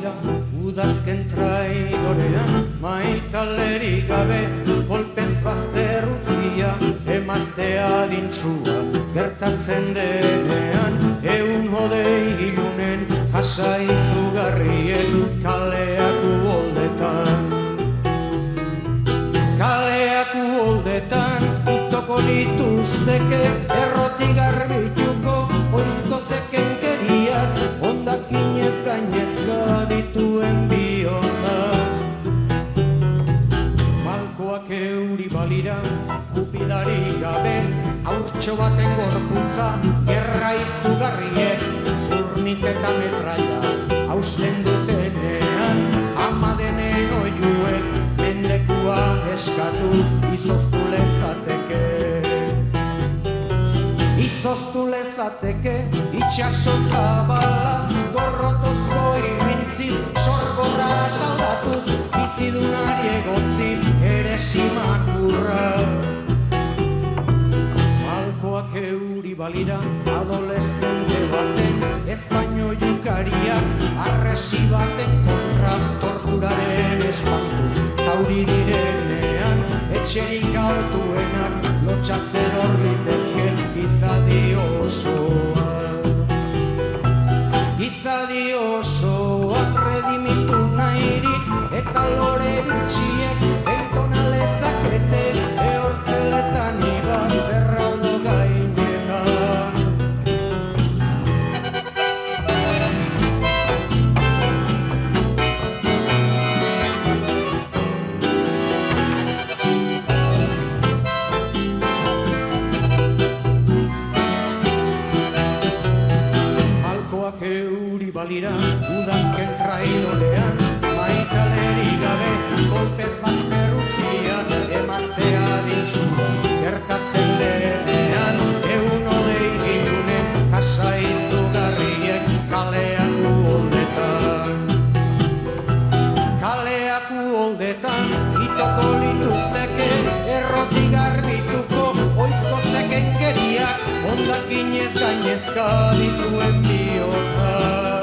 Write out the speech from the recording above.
da udazken traidorean, maitalerik gabe kolpez bazter utzia, emaztea dintxua gertatzen denean, eun hodei ilunen jasa izugarrien kaleak uholdetan. Kaleak uholdetan itoko lituzteke errotik garbituko oizko zekenkeriak hondakinez gainezka dituen bihotza. Malkoak euri balira jupidari gabe haurtxo baten gorputza gerra izugarriek urniz eta metraiaz hausten dutenean ama denen oiuek mendekua eskatuz izoztu lezateke. Izoztu lezateke itxaso zabala gorrotozko irrintziz sorborra saldatuz bizidunari egotzi ere simakurra. Malkoak euri balira adolescente baten espaino jukariak arresi baten kontra torturaren espantuz zauri direnean etxerik altuenak lotxatzen horritezke gizadi osoa. Gizadi osoa redimitu nahirik eta lore bitxiek bentona lezakete ehortzeletan ibaz zerraldo gainetan. Malkoak euri balira udazken traidorean, maitaleri gabe kolpez bazter utzia, emaztea dintxua gertatzen denean, eun hodei ilunen jasa izugarriek kaleak uholdetan. Kaleak uholdetan itoko lituzteke errotik garbituko oizko zekenkeriak hondakinez gainezka dituen bihotza.